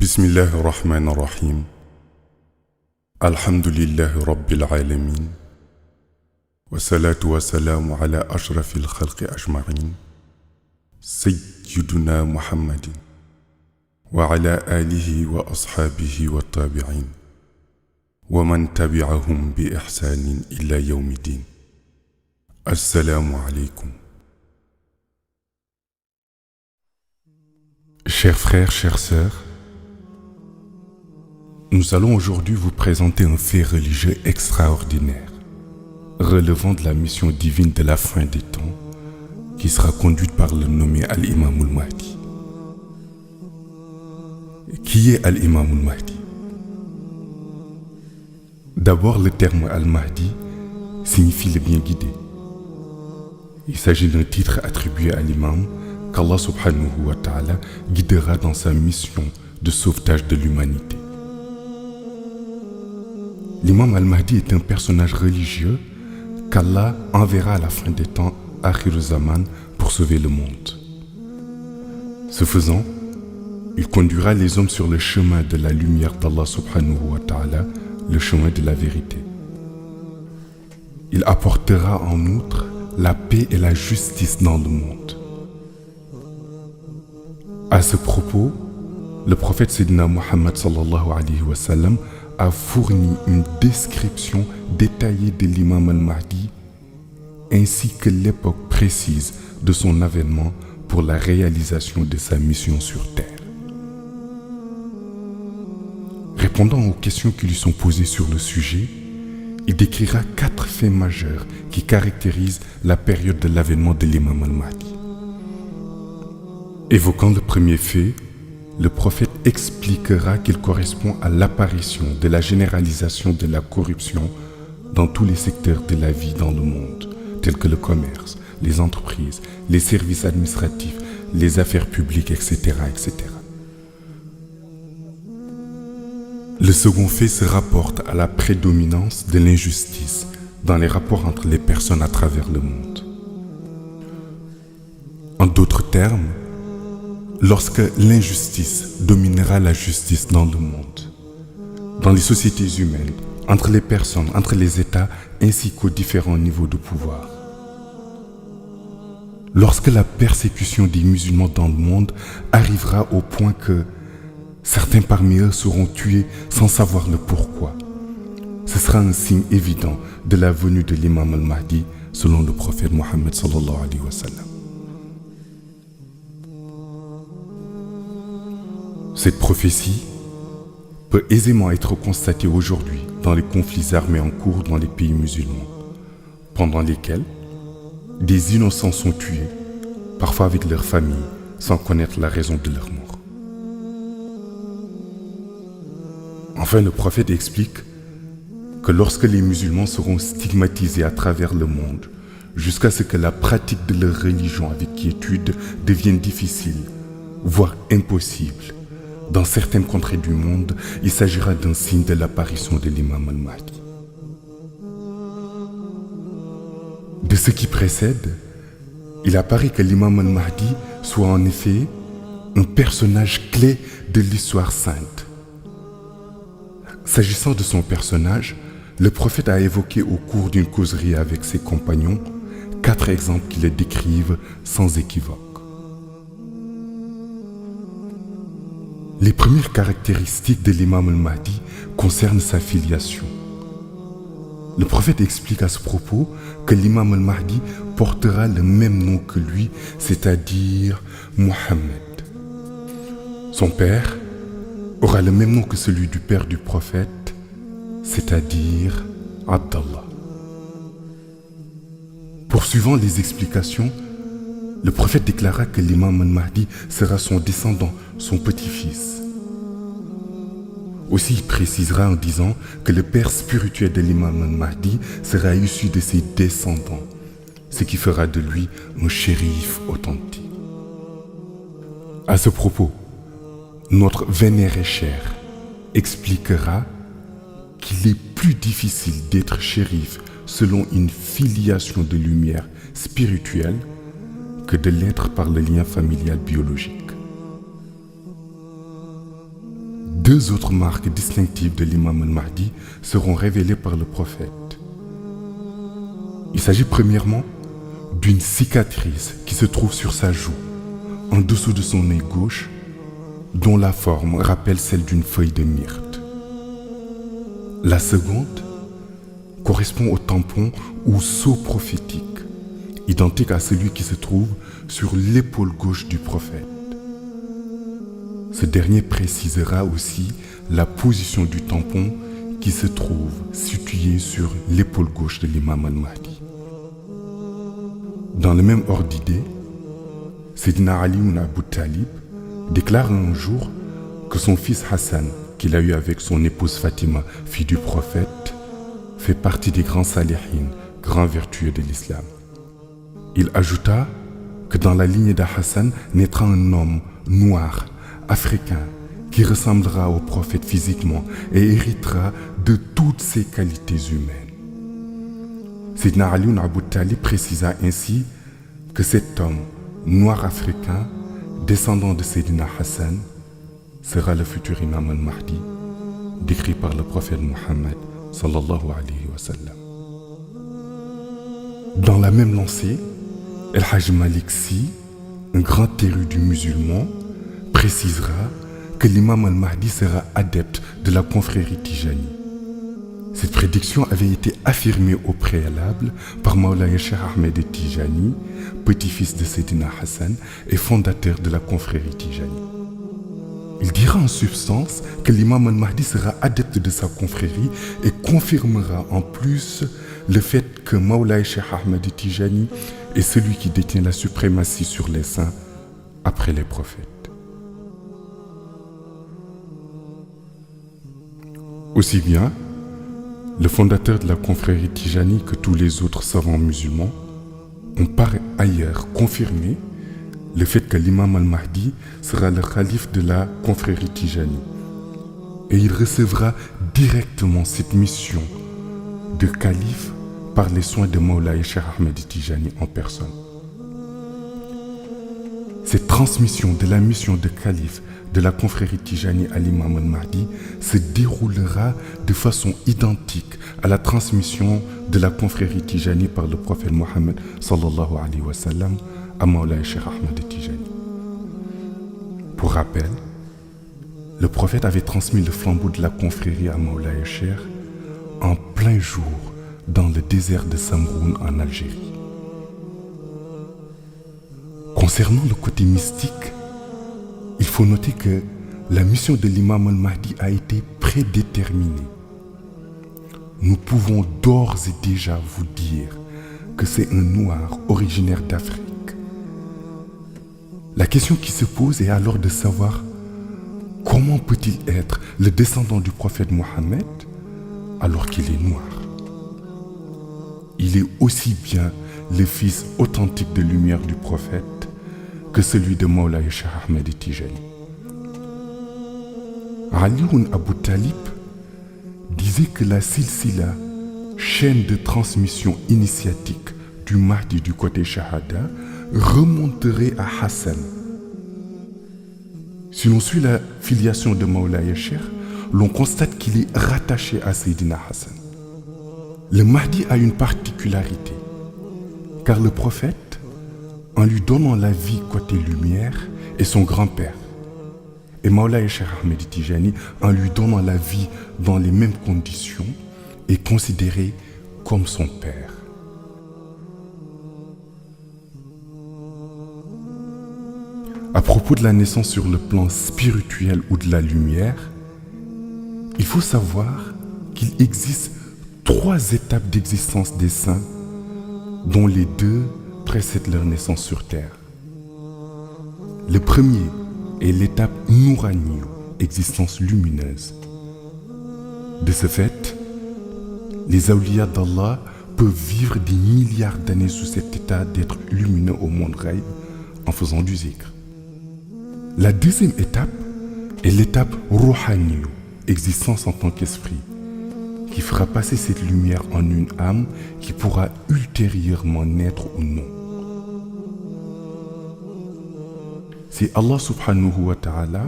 بسم الله الرحمن الرحيم. الحمد لله رب العالمين، والصلاة والسلام على أشرف الخلق أجمعين، سيدنا محمد وعلى آله وأصحابه والتابعين ومن تبعهم بإحسان إلى يوم الدين. السلام عليكم. Chers frères, chères sœurs, nous allons aujourd'hui vous présenter un fait religieux extraordinaire, relevant de la mission divine de la fin des temps, qui sera conduite par le nommé Al-Imam al-Mahdi. Qui est Al-Imam al-Mahdi? D'abord, le terme Al-Mahdi signifie le bien guidé. Il s'agit d'un titre attribué à l'imam qu'Allah subhanahu wa ta'ala guidera dans sa mission de sauvetage de l'humanité. L'imam al-Mahdi est un personnage religieux qu'Allah enverra à la fin des temps, Akhir Zaman, pour sauver le monde. Ce faisant, il conduira les hommes sur le chemin de la lumière d'Allah subhanahu wa ta'ala, le chemin de la vérité. Il apportera en outre la paix et la justice dans le monde. À ce propos, le prophète Sayyidina Muhammad sallallahu alayhi wa sallam a fourni une description détaillée de l'imam al-Mahdi ainsi que l'époque précise de son avènement pour la réalisation de sa mission sur terre. Répondant aux questions qui lui sont posées sur le sujet, il décrira 4 faits majeurs qui caractérisent la période de l'avènement de l'imam al-Mahdi. Évoquant le premier fait, le prophète expliquera qu'il correspond à l'apparition de la généralisation de la corruption dans tous les secteurs de la vie dans le monde, tels que le commerce, les entreprises, les services administratifs, les affaires publiques, etc., etc. Le second fait se rapporte à la prédominance de l'injustice dans les rapports entre les personnes à travers le monde. En d'autres termes, lorsque l'injustice dominera la justice dans le monde, dans les sociétés humaines, entre les personnes, entre les États, ainsi qu'aux différents niveaux de pouvoir. Lorsque la persécution des musulmans dans le monde arrivera au point que certains parmi eux seront tués sans savoir le pourquoi, ce sera un signe évident de la venue de l'imam al-Mahdi selon le prophète Mohammed sallallahu alayhi wa sallam. Cette prophétie peut aisément être constatée aujourd'hui dans les conflits armés en cours dans les pays musulmans, pendant lesquels des innocents sont tués, parfois avec leur famille, sans connaître la raison de leur mort. Enfin, le prophète explique que lorsque les musulmans seront stigmatisés à travers le monde, jusqu'à ce que la pratique de leur religion avec quiétude devienne difficile, voire impossible, dans certaines contrées du monde, il s'agira d'un signe de l'apparition de l'imam al-Mahdi. De ce qui précède, il apparaît que l'imam al-Mahdi soit en effet un personnage clé de l'histoire sainte. S'agissant de son personnage, le prophète a évoqué au cours d'une causerie avec ses compagnons 4 exemples qui le décrivent sans équivoque. Les premières caractéristiques de l'imam al-Mahdi concernent sa filiation. Le prophète explique à ce propos que l'imam al-Mahdi portera le même nom que lui, c'est-à-dire Mohammed. Son père aura le même nom que celui du père du prophète, c'est-à-dire Abdallah. Poursuivant les explications, le prophète déclara que l'imam al-Mahdi sera son descendant, son petit-fils. Aussi, il précisera en disant que le père spirituel de l'imam al-Mahdi sera issu de ses descendants, ce qui fera de lui un shérif authentique. À ce propos, notre vénéré cher expliquera qu'il est plus difficile d'être shérif selon une filiation de lumière spirituelle que de l'être par le lien familial biologique. Deux autres marques distinctives de l'imam al-Mahdi seront révélées par le prophète. Il s'agit premièrement d'une cicatrice qui se trouve sur sa joue, en dessous de son œil gauche, dont la forme rappelle celle d'une feuille de myrte. La seconde correspond au tampon ou sceau prophétique, identique à celui qui se trouve sur l'épaule gauche du prophète. Ce dernier précisera aussi la position du tampon qui se trouve situé sur l'épaule gauche de l'imam al-Mahdi. Dans le même ordre d'idée, Sayyidina Ali ibn Abu Talib déclare un jour que son fils Hassan, qu'il a eu avec son épouse Fatima, fille du prophète, fait partie des grands salihin, grands vertueux de l'islam. Il ajouta que dans la lignée d'Hassan naîtra un homme noir, africain, qui ressemblera au prophète physiquement et héritera de toutes ses qualités humaines. Sayyidina Ali ibn Abu Talib précisa ainsi que cet homme noir africain, descendant de Sayyidina Hassan, sera le futur imam al-Mahdi, décrit par le prophète Mohammed sallallahu alayhi wa sallam. Dans la même lancée, El-Hajj Malik Sy, un grand érudit musulman, précisera que l'imam al-Mahdi sera adepte de la confrérie Tijani. Cette prédiction avait été affirmée au préalable par Mawlaya Cheikh Ahmed Tijani, petit-fils de Sayyidina Hassan et fondateur de la confrérie Tijani. Il dira en substance que l'imam al-Mahdi sera adepte de sa confrérie et confirmera en plus le fait que Mawlaya Cheikh Ahmed Tijani est celui qui détient la suprématie sur les saints après les prophètes. Aussi bien le fondateur de la confrérie Tijani que tous les autres savants musulmans ont par ailleurs confirmé le fait que l'imam al-Mahdi sera le calife de la confrérie Tijani et il recevra directement cette mission de calife par les soins de Mawlaya Cheikh Ahmed Tijani en personne. Cette transmission de la mission de calife de la confrérie Tijani à l'imam al-Mahdi se déroulera de façon identique à la transmission de la confrérie Tijani par le prophète Mohammed sallallahu alayhi wa sallam à Mawlaya Cheikh Ahmed Tijani. Pour rappel, le prophète avait transmis le flambeau de la confrérie à Mawlaya Cheikh en plein jour dans le désert de Samroun en Algérie. Concernant le côté mystique, il faut noter que la mission de l'imam al-Mahdi a été prédéterminée. Nous pouvons d'ores et déjà vous dire que c'est un noir originaire d'Afrique. La question qui se pose est alors de savoir comment peut-il être le descendant du prophète Mohammed alors qu'il est noir. Il est aussi bien le fils authentique de lumière du prophète que celui de Mawlaya Cheikh Ahmed Tijani. Ali ibn Abu Talib disait que la silsila, chaîne de transmission initiatique du Mahdi du côté Shahada, remonterait à Hassan. Si l'on suit la filiation de Mawlaya Cheikh, l'on constate qu'il est rattaché à Sayyidina Hassan. Le Mahdi a une particularité, car le prophète, en lui donnant la vie côté lumière, est son grand-père. Et Mawlaya Cheikh Ahmed Tijani, en lui donnant la vie dans les mêmes conditions, est considéré comme son père. À propos de la naissance sur le plan spirituel ou de la lumière, il faut savoir qu'il existe 3 étapes d'existence des saints, dont les 2 précèdent leur naissance sur terre. Le premier est l'étape Nourani, existence lumineuse. De ce fait, les awliyas d'Allah peuvent vivre des milliards d'années sous cet état d'être lumineux au monde ghaib en faisant du zikr. La deuxième étape est l'étape Rouhani, existence en tant qu'esprit, qui fera passer cette lumière en une âme qui pourra ultérieurement naître ou non. Si Allah subhanahu wa ta'ala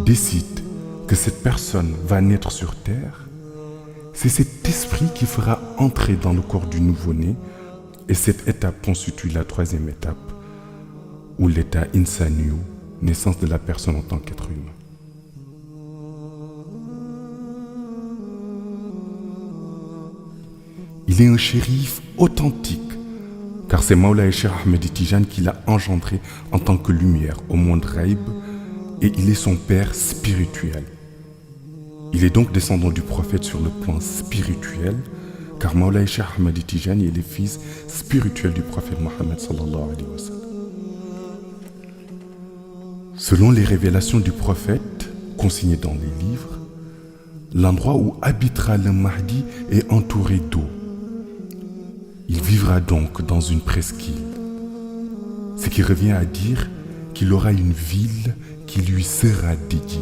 décide que cette personne va naître sur terre, c'est cet esprit qui fera entrer dans le corps du nouveau-né, et cette étape constitue la troisième étape, ou l'état insaniyu, naissance de la personne en tant qu'être humain. Il est un shérif authentique, car c'est Mawlaï Cheikh Ahmed Tijani qui l'a engendré en tant que lumière au monde Raïb, et il est son père spirituel. Il est donc descendant du prophète sur le plan spirituel, car Mawlaï Cheikh Ahmed Tijani est le fils spirituel du prophète Mohammed sallallahu alayhi wa sallam. Selon les révélations du prophète, consignées dans les livres, l'endroit où habitera le Mahdi est entouré d'eau. Il vivra donc dans une presqu'île, ce qui revient à dire qu'il aura une ville qui lui sera dédiée.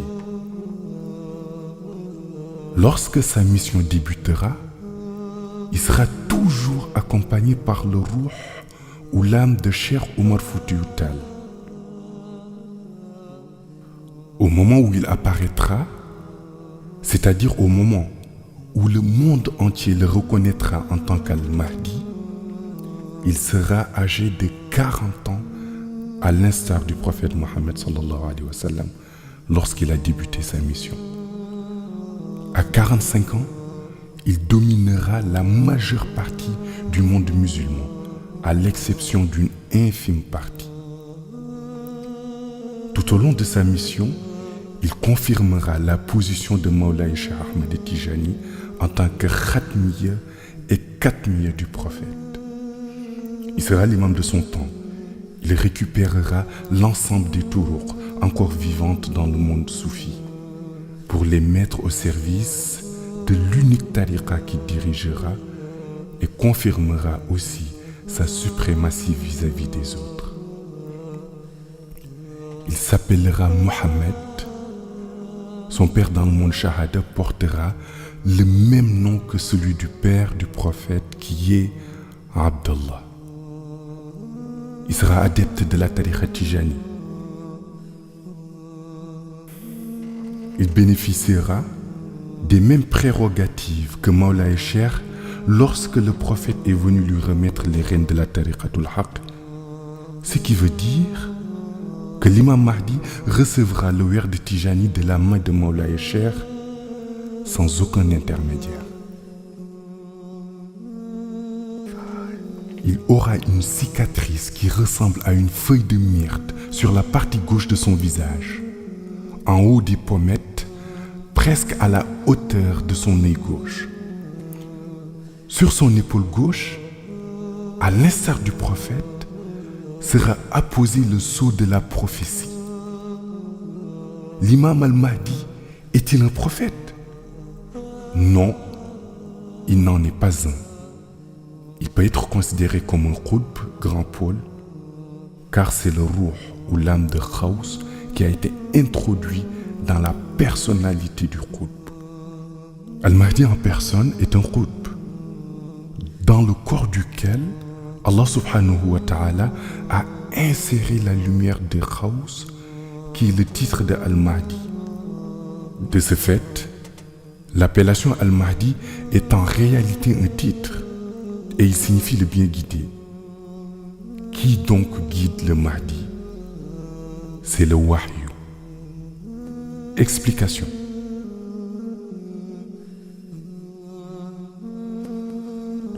Lorsque sa mission débutera, il sera toujours accompagné par le Ruh ou l'âme de Cheikh Omar Foutiyou Tall. Au moment où il apparaîtra, c'est-à-dire au moment où le monde entier le reconnaîtra en tant qu'Al-Mahdi, il sera âgé de 40 ans, à l'instar du prophète Mohammed sallallahu alayhi wa sallam, lorsqu'il a débuté sa mission. À 45 ans, il dominera la majeure partie du monde musulman, à l'exception d'une infime partie. Tout au long de sa mission, il confirmera la position de Mawlaï Cheikh Ahmed Tijani en tant que khatmiya et katmiya du prophète. Il sera l'imam de son temps. Il récupérera l'ensemble des turuq encore vivantes dans le monde soufi pour les mettre au service de l'unique tariqa qu'il dirigera et confirmera aussi sa suprématie vis-à-vis des autres. Il s'appellera Mohammed. Son père dans le monde Shahada portera le même nom que celui du père du prophète qui est Abdallah. Il sera adepte de la tariqa Tijani. Il bénéficiera des mêmes prérogatives que Mawlaï Cheikh lorsque le prophète est venu lui remettre les rênes de la tariqatul haq, ce qui veut dire que l'imam Mahdi recevra le werd Tijani de la main de Mawlaï Cheikh sans aucun intermédiaire. Il aura une cicatrice qui ressemble à une feuille de myrte sur la partie gauche de son visage, en haut des pommettes, presque à la hauteur de son œil gauche. Sur son épaule gauche, à l'instar du prophète, sera apposé le sceau de la prophétie. L'imam al-Mahdi est-il un prophète? Non, il n'en est pas un. Il peut être considéré comme un qutb, grand pôle, car c'est le ruh ou l'âme de Khaous qui a été introduit dans la personnalité du qutb. Al-Mahdi en personne est un qutb, dans le corps duquel Allah subhanahu wa ta'ala a inséré la lumière de Khaous, qui est le titre de Al-Mahdi. De ce fait, l'appellation Al-Mahdi est en réalité un titre, et il signifie le bien guidé. Qui donc guide le Mahdi? C'est le Wahyu. Explication.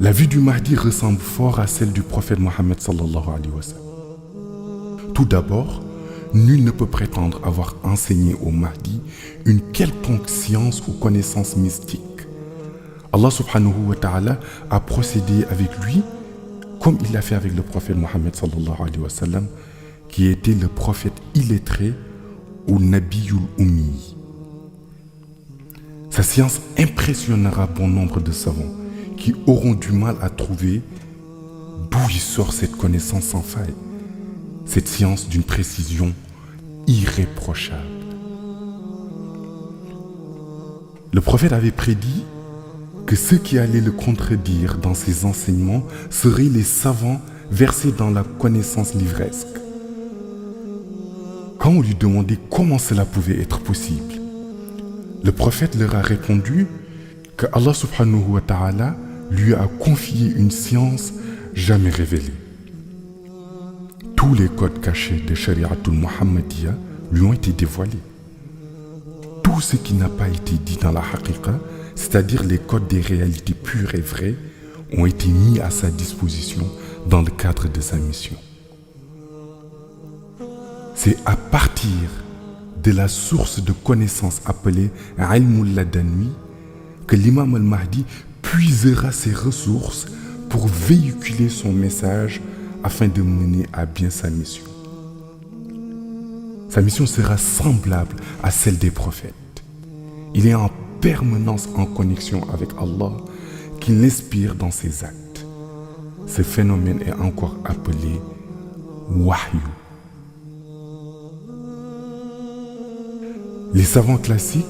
La vie du Mahdi ressemble fort à celle du prophète Mohammed sallallahu alayhi wa sallam. Tout d'abord, nul ne peut prétendre avoir enseigné au Mahdi une quelconque science ou connaissance mystique. Allah subhanahu wa ta'ala a procédé avec lui comme il l'a fait avec le prophète Mohammed sallallahu alayhi wa sallam, qui était le prophète illettré ou Nabiyul Ummi. Sa science impressionnera bon nombre de savants qui auront du mal à trouver d'où il sort cette connaissance sans faille, cette science d'une précision irréprochable. Le prophète avait prédit que ceux qui allaient le contredire dans ses enseignements seraient les savants versés dans la connaissance livresque. Quand on lui demandait comment cela pouvait être possible, Le prophète leur a répondu que Allah subhanahu wa ta'ala lui a confié une science jamais révélée. Tous les codes cachés de Shari'atul Muhammadiyya lui ont été dévoilés. Tout ce qui n'a pas été dit dans la haqiqa, c'est-à-dire les codes des réalités pures et vraies, ont été mis à sa disposition dans le cadre de sa mission. C'est à partir de la source de connaissances appelée Ilmul Ladani que l'imam al-Mahdi puisera ses ressources pour véhiculer son message afin de mener à bien sa mission. Sa mission sera semblable à celle des prophètes. Il est en permanence en connexion avec Allah qui l'inspire dans ses actes. Ce phénomène est encore appelé Wahyu. Les savants classiques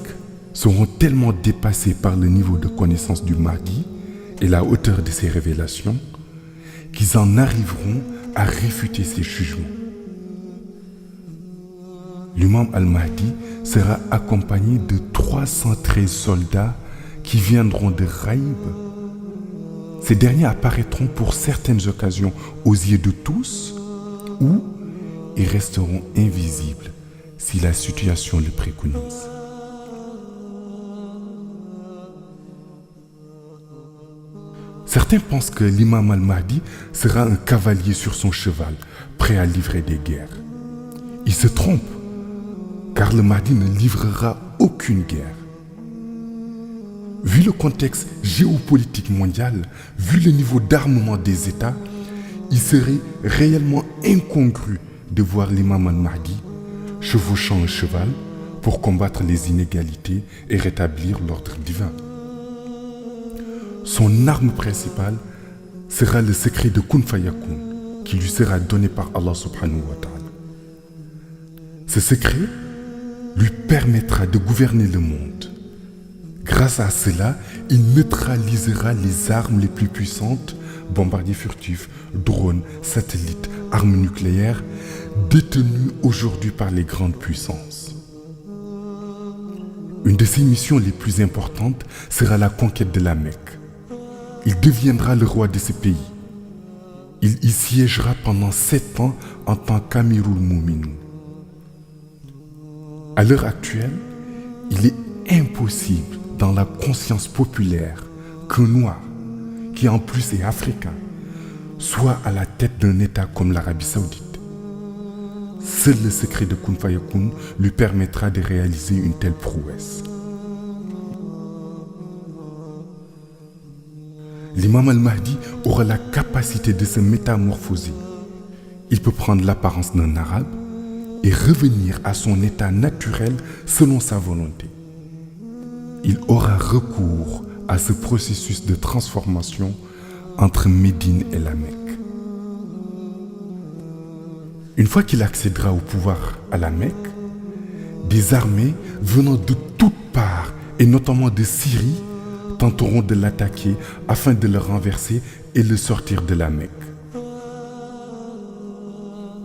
seront tellement dépassés par le niveau de connaissance du Mahdi et la hauteur de ses révélations qu'ils en arriveront à réfuter ses jugements. L'imam al-Mahdi sera accompagné de 313 soldats qui viendront de Raïb. Ces derniers apparaîtront pour certaines occasions aux yeux de tous ou ils resteront invisibles si la situation le préconise. Certains pensent que l'imam al-Mahdi sera un cavalier sur son cheval, prêt à livrer des guerres. Ils se trompent, car le Mahdi ne livrera aucune guerre. Vu le contexte géopolitique mondial, vu le niveau d'armement des États, il serait réellement incongru de voir l'imam al-Mahdi chevauchant un cheval pour combattre les inégalités et rétablir l'ordre divin. Son arme principale sera le secret de Kun Fayakun qui lui sera donné par Allah subhanahu wa ta'ala. Ce secret lui permettra de gouverner le monde. Grâce à cela, il neutralisera les armes les plus puissantes, bombardiers furtifs, drones, satellites, armes nucléaires, détenues aujourd'hui par les grandes puissances. Une de ses missions les plus importantes sera la conquête de la Mecque. Il deviendra le roi de ce pays. Il y siégera pendant 7 ans en tant qu'Amirul Mu'minin. À l'heure actuelle, il est impossible dans la conscience populaire qu'un noir, qui en plus est africain, soit à la tête d'un État comme l'Arabie Saoudite. Seul le secret de Kun Fayakun lui permettra de réaliser une telle prouesse. L'imam al-Mahdi aura la capacité de se métamorphoser. Il peut prendre l'apparence d'un arabe et revenir à son état naturel selon sa volonté. Il aura recours à ce processus de transformation entre Médine et la Mecque. Une fois qu'il accédera au pouvoir à la Mecque, des armées venant de toutes parts, et notamment de Syrie, tenteront de l'attaquer afin de le renverser et le sortir de la Mecque.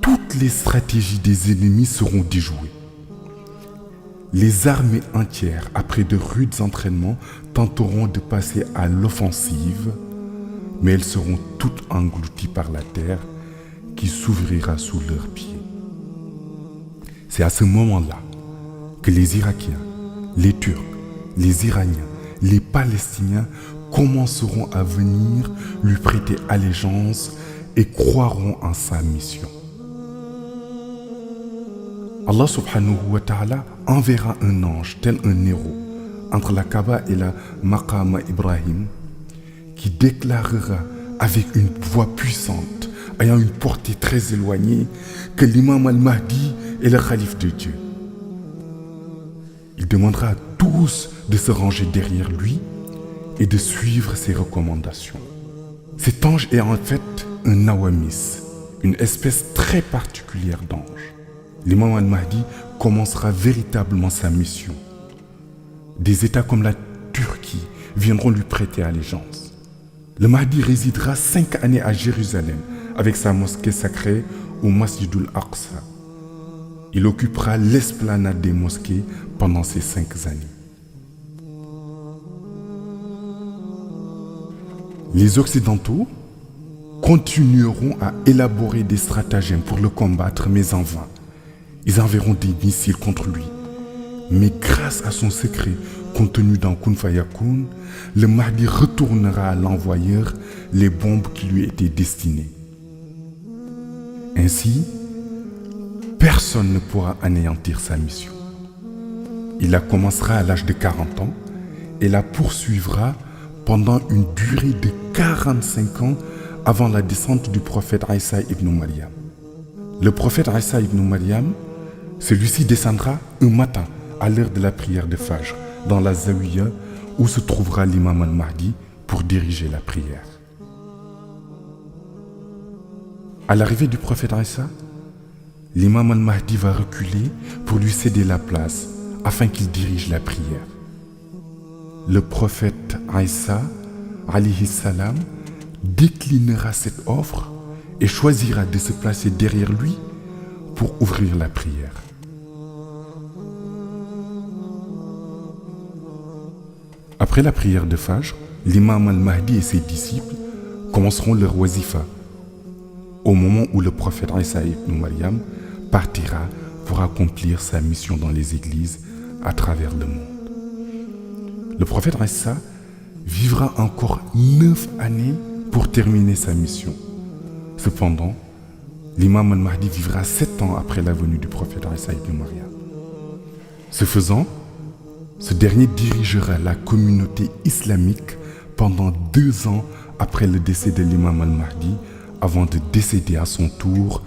Toutes les stratégies des ennemis seront déjouées. Les armées entières, après de rudes entraînements, tenteront de passer à l'offensive, mais elles seront toutes englouties par la terre qui s'ouvrira sous leurs pieds. C'est à ce moment-là que les Irakiens, les Turcs, les Iraniens, les Palestiniens commenceront à venir lui prêter allégeance et croiront en sa mission. Allah subhanahu wa ta'ala enverra un ange tel un héros entre la Kaaba et la Maqama Ibrahim qui déclarera avec une voix puissante ayant une portée très éloignée que l'imam al-Mahdi est le khalife de Dieu. Il demandera à tous de se ranger derrière lui et de suivre ses recommandations. Cet ange est en fait un nawamis, une espèce très particulière d'ange. L'imam al-Mahdi commencera véritablement sa mission. Des États comme la Turquie viendront lui prêter allégeance. Le Mahdi résidera 5 années à Jérusalem avec sa mosquée sacrée au Masjidul Aqsa. Il occupera l'esplanade des mosquées pendant ces 5 années. Les Occidentaux continueront à élaborer des stratagèmes pour le combattre, mais en vain. Ils enverront des missiles contre lui. Mais grâce à son secret contenu dans Kun Fayakun, le Mahdi retournera à l'envoyeur les bombes qui lui étaient destinées. Ainsi, personne ne pourra anéantir sa mission. Il la commencera à l'âge de 40 ans et la poursuivra pendant une durée de 45 ans avant la descente du prophète Isa ibn Maryam. Le prophète Isa ibn Maryam, celui-ci descendra un matin à l'heure de la prière de Fajr dans la Zawiya où se trouvera l'imam al-Mahdi pour diriger la prière. À l'arrivée du prophète Isa, l'imam al-Mahdi va reculer pour lui céder la place afin qu'il dirige la prière. Le prophète Isa, alayhi salam, déclinera cette offre et choisira de se placer derrière lui pour ouvrir la prière. Après la prière de Fajr, l'imam al-Mahdi et ses disciples commenceront leur wazifa au moment où le prophète Isa ibn Maryam partira pour accomplir sa mission dans les églises à travers le monde. Le prophète Isa vivra encore 9 années pour terminer sa mission. Cependant, l'imam al-Mahdi vivra 7 ans après la venue du prophète Isa ibn Maryam. Ce faisant, ce dernier dirigera la communauté islamique pendant 2 ans après le décès de l'imam al-Mahdi avant de décéder à son tour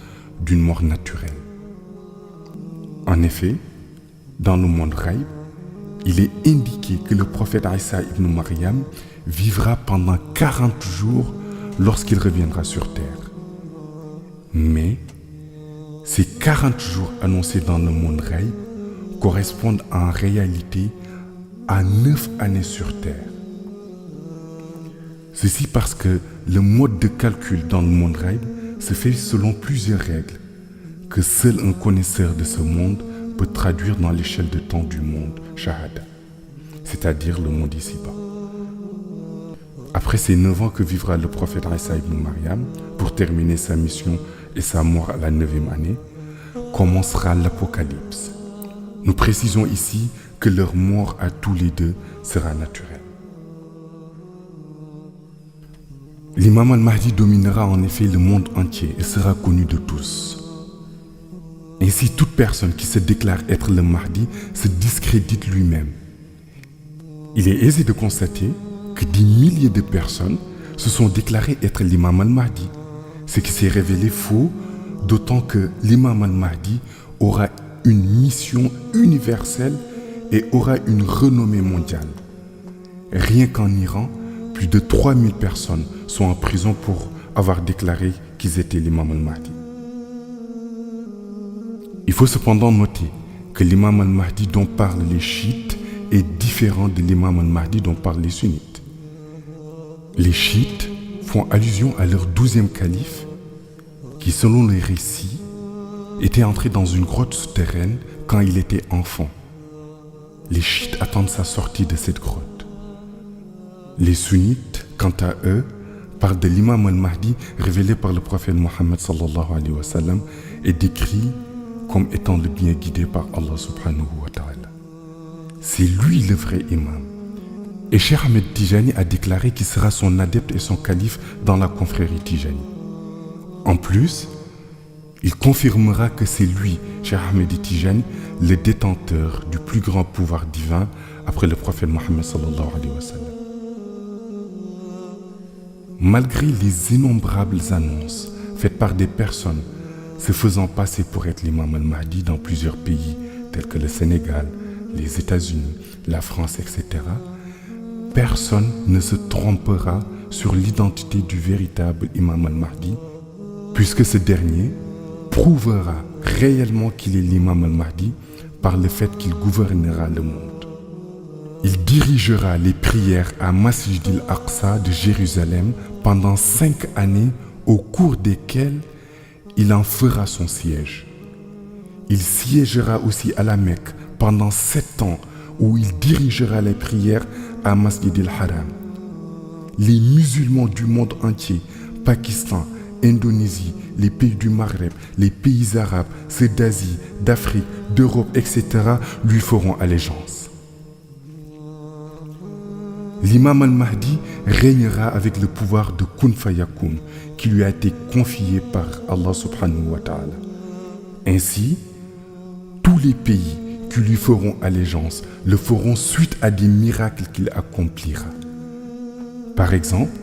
d'une mort naturelle. En effet, dans le monde Ghaib, il est indiqué que le prophète Isa ibn Maryam vivra pendant 40 jours lorsqu'il reviendra sur terre. Mais ces 40 jours annoncés dans le monde Ghaib correspondent en réalité à 9 années sur terre. Ceci parce que le mode de calcul dans le monde Ghaib se fait selon plusieurs règles que seul un connaisseur de ce monde peut traduire dans l'échelle de temps du monde Shahada, c'est-à-dire le monde ici-bas. Après ces 9 ans que vivra le prophète Isa ibn Maryam pour terminer sa mission et sa mort à la 9e année, commencera l'Apocalypse. Nous précisons ici que leur mort à tous les deux sera naturelle. L'imam al-Mahdi dominera en effet le monde entier et sera connu de tous. Ainsi, toute personne qui se déclare être le Mahdi se discrédite lui-même. Il est aisé de constater que des milliers de personnes se sont déclarées être l'imam al-Mahdi, ce qui s'est révélé faux, d'autant que l'imam al-Mahdi aura une mission universelle et aura une renommée mondiale. Rien qu'en Iran, plus de 3000 personnes sont en prison pour avoir déclaré qu'ils étaient l'imam al-Mahdi. Il faut cependant noter que l'imam al-Mahdi dont parlent les chiites est différent de l'imam al-Mahdi dont parlent les sunnites. Les chiites font allusion à leur 12e calife qui, selon les récits, était entré dans une grotte souterraine quand il était enfant. Les chiites attendent sa sortie de cette grotte. Les sunnites, quant à eux, parlent de l'imam al-Mahdi révélé par le prophète Mohammed sallallahu alayhi wa sallam et décrit comme étant le bien guidé par Allah subhanahu wa ta'ala. C'est lui le vrai imam. Et Cheikh Ahmed Tijani a déclaré qu'il sera son adepte et son calife dans la confrérie Tijani. En plus, il confirmera que c'est lui, Cheikh Ahmed Tijani, le détenteur du plus grand pouvoir divin après le prophète Mohammed sallallahu alayhi wa sallam. Malgré les innombrables annonces faites par des personnes se faisant passer pour être l'imam al-Mahdi dans plusieurs pays tels que le Sénégal, les États-Unis, la France, etc., personne ne se trompera sur l'identité du véritable imam al-Mahdi, puisque ce dernier prouvera réellement qu'il est l'imam al-Mahdi par le fait qu'il gouvernera le monde. Il dirigera les prières à Masjid al-Aqsa de Jérusalem pendant 5 années au cours desquelles il en fera son siège. Il siégera aussi à la Mecque pendant 7 ans où il dirigera les prières à Masjid al-Haram. les musulmans du monde entier, Pakistan, Indonésie, les pays du Maghreb, les pays arabes, ceux d'Asie, d'Afrique, d'Europe, etc. lui feront allégeance. L'imam al-Mahdi régnera avec le pouvoir de Kun Fayakun qui lui a été confié par Allah subhanahu wa ta'ala. Ainsi, tous les pays qui lui feront allégeance le feront suite à des miracles qu'il accomplira. Par exemple,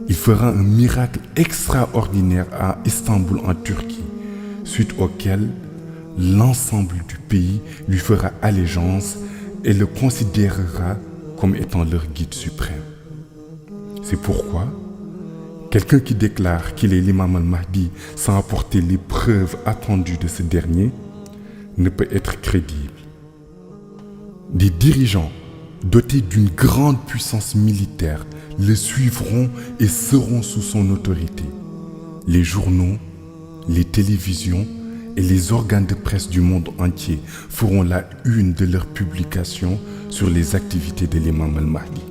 il fera un miracle extraordinaire à Istanbul en Turquie, suite auquel l'ensemble du pays lui fera allégeance et le considérera comme étant leur guide suprême. C'est pourquoi quelqu'un qui déclare qu'il est l'imam al-Mahdi sans apporter les preuves attendues de ce dernier ne peut être crédible. Des dirigeants dotés d'une grande puissance militaire le suivront et seront sous son autorité. Les journaux, les télévisions et les organes de presse du monde entier feront la une de leurs publications sur les activités de l'imam al-Mahdi.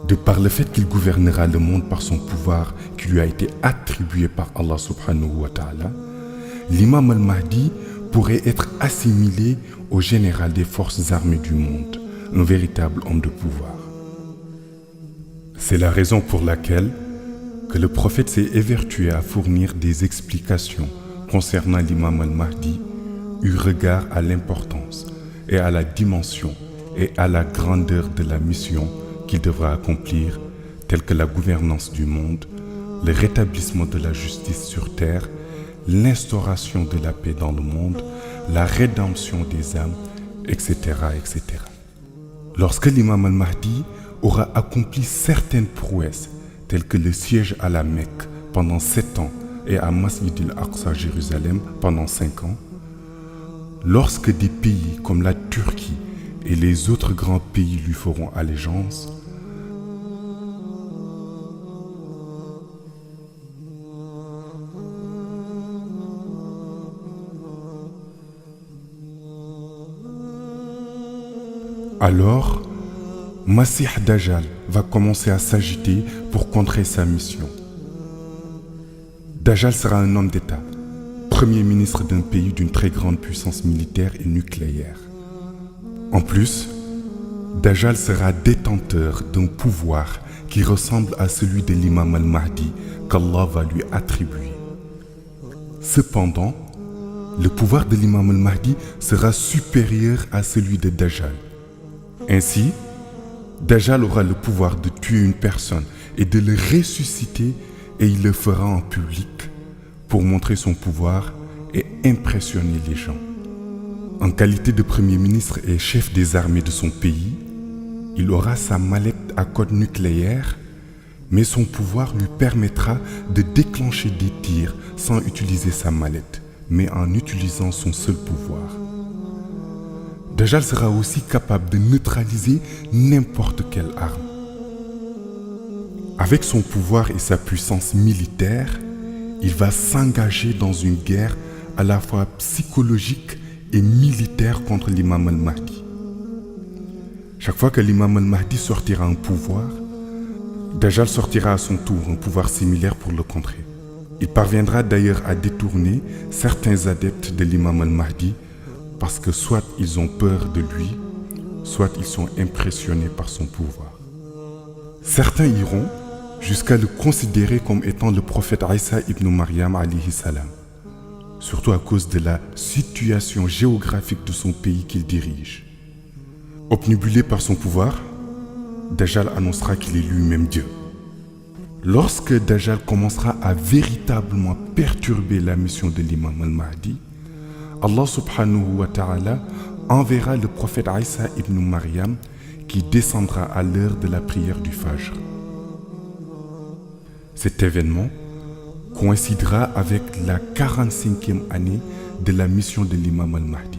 De par le fait qu'il gouvernera le monde par son pouvoir qui lui a été attribué par Allah subhanahu wa ta'ala, l'imam al-Mahdi pourrait être assimilé au général des forces armées du monde, un véritable homme de pouvoir. C'est la raison pour laquelle que le prophète s'est évertué à fournir des explications concernant l'imam al-Mahdi eu regard à l'importance et à la dimension et à la grandeur de la mission qu'il devra accomplir, telle que la gouvernance du monde, le rétablissement de la justice sur terre, l'instauration de la paix dans le monde, la rédemption des âmes, etc., etc. Lorsque l'imam al-Mahdi aura accompli certaines prouesses, telles que le siège à la Mecque pendant 7 ans et à Masjid al-Aqsa à Jérusalem pendant 5 ans, lorsque des pays comme la Turquie et les autres grands pays lui feront allégeance, alors Masih Dajjal va commencer à s'agiter pour contrer sa mission. Dajjal sera un homme d'État, premier ministre d'un pays d'une très grande puissance militaire et nucléaire. En plus, Dajjal sera détenteur d'un pouvoir qui ressemble à celui de l'imam al-Mahdi qu'Allah va lui attribuer. Cependant, le pouvoir de l'imam al-Mahdi sera supérieur à celui de Dajjal. Ainsi, Dajjal aura le pouvoir de tuer une personne et de le ressusciter, et il le fera en public pour montrer son pouvoir et impressionner les gens. En qualité de premier ministre et chef des armées de son pays, il aura sa mallette à code nucléaire, mais son pouvoir lui permettra de déclencher des tirs sans utiliser sa mallette, mais en utilisant son seul pouvoir. Dajjal sera aussi capable de neutraliser n'importe quelle arme. Avec son pouvoir et sa puissance militaire, il va s'engager dans une guerre à la fois psychologique et militaire contre l'imam al-Mahdi. Chaque fois que l'imam al-Mahdi sortira un pouvoir, Dajjal sortira à son tour un pouvoir similaire pour le contrer. Il parviendra d'ailleurs à détourner certains adeptes de l'imam al-Mahdi parce que soit ils ont peur de lui, soit ils sont impressionnés par son pouvoir. Certains iront jusqu'à le considérer comme étant le prophète Isa ibn Maryam alayhi salam, surtout à cause de la situation géographique de son pays qu'il dirige. Obnubilé par son pouvoir, Dajjal annoncera qu'il est lui-même Dieu. Lorsque Dajjal commencera à véritablement perturber la mission de l'imam al-Mahdi, Allah subhanahu wa ta'ala enverra le prophète Isa ibn Maryam qui descendra à l'heure de la prière du Fajr. Cet événement coïncidera avec la 45e année de la mission de l'imam al-Mahdi.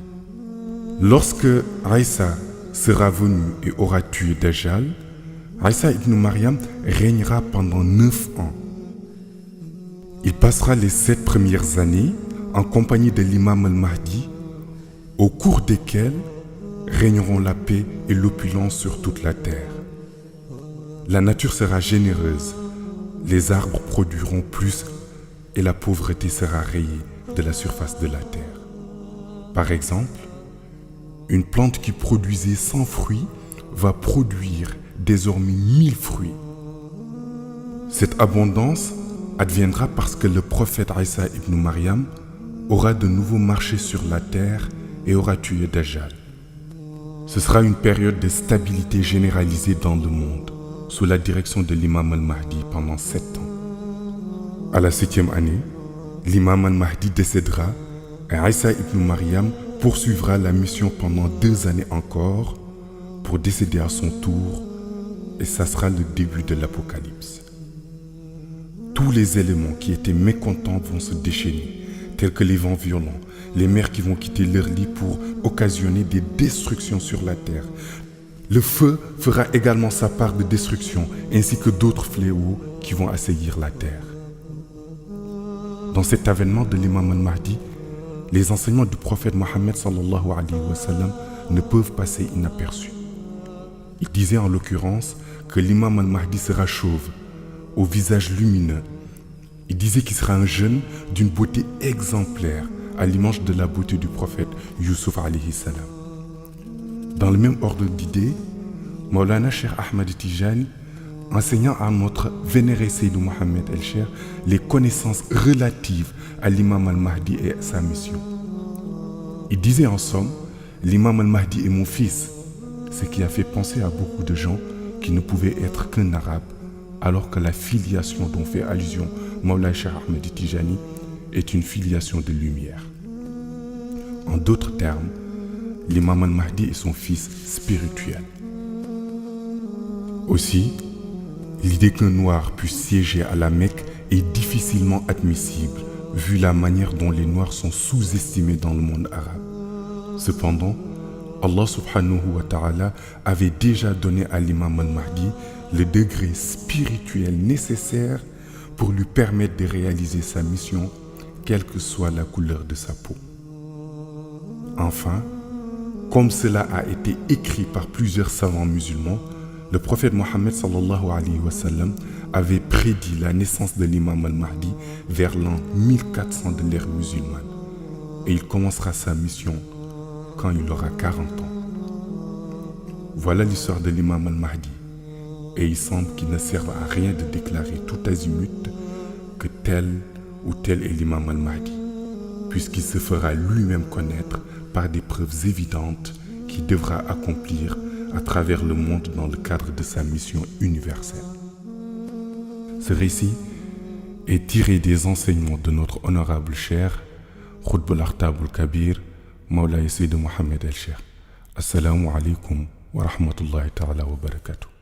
Lorsque Isa sera venu et aura tué Dajjal, Isa ibn Maryam régnera pendant 9 ans. Il passera les 7 premières années en compagnie de l'imam al-Mahdi, au cours desquelles régneront la paix et l'opulence sur toute la terre. La nature sera généreuse, les arbres produiront plus et la pauvreté sera rayée de la surface de la terre. Par exemple, une plante qui produisait 100 fruits va produire désormais 1000 fruits. Cette abondance adviendra parce que le prophète Isa ibn Maryam aura de nouveau marché sur la terre et aura tué Dajjal. Ce sera une période de stabilité généralisée dans le monde, sous la direction de l'imam al-Mahdi pendant 7 ans. À la 7e année, l'imam al-Mahdi décédera et Isa ibn Maryam poursuivra la mission pendant 2 années encore pour décéder à son tour, et ça sera le début de l'Apocalypse. Tous les éléments qui étaient mécontents vont se déchaîner, tels que les vents violents, les mers qui vont quitter leur lit pour occasionner des destructions sur la terre. Le feu fera également sa part de destruction, ainsi que d'autres fléaux qui vont assaillir la terre. Dans cet avènement de l'imam al-Mahdi, les enseignements du prophète Mohammed sallallahu alayhi wa sallam ne peuvent passer inaperçus. Il disait en l'occurrence que l'imam al-Mahdi sera chauve, au visage lumineux. Il disait qu'il sera un jeune d'une beauté exemplaire, à l'image de la beauté du prophète Yusuf alayhi salam. Dans le même ordre d'idées, Maulana Cheikh Ahmad Tijani, enseignant à notre vénéré Seydou Mohamed El-Cheikh les connaissances relatives à l'imam al-Mahdi et à sa mission. Il disait en somme, l'imam al-Mahdi est mon fils, ce qui a fait penser à beaucoup de gens qui ne pouvaient être qu'un arabe, alors que la filiation dont fait allusion Maulana Cheikh Ahmad Tijani est une filiation de lumière. En d'autres termes, l'imam al-Mahdi est son fils spirituel. Aussi, l'idée qu'un noir puisse siéger à la Mecque est difficilement admissible, vu la manière dont les noirs sont sous-estimés dans le monde arabe. Cependant, Allah subhanahu wa ta'ala avait déjà donné à l'imam al-Mahdi le degré spirituel nécessaire pour lui permettre de réaliser sa mission, quelle que soit la couleur de sa peau. Enfin, comme cela a été écrit par plusieurs savants musulmans, le prophète Mohammed sallallahu alayhi wa sallam avait prédit la naissance de l'imam al-Mahdi vers l'an 1400 de l'ère musulmane. Et il commencera sa mission quand il aura 40 ans. Voilà l'histoire de l'imam al-Mahdi. Et il semble qu'il ne serve à rien de déclarer tout azimut que tel ou tel est l'imam al-Mahdi, puisqu'il se fera lui-même connaître par des preuves évidentes qu'il devra accomplir à travers le monde dans le cadre de sa mission universelle. Ce récit est tiré des enseignements de notre honorable cher Khutb al-Akhtab al-Kabir, Mawlaya Seydou Mohamed El-Cheikh. Assalamu alaikum wa rahmatullahi ta'ala wa barakatuh.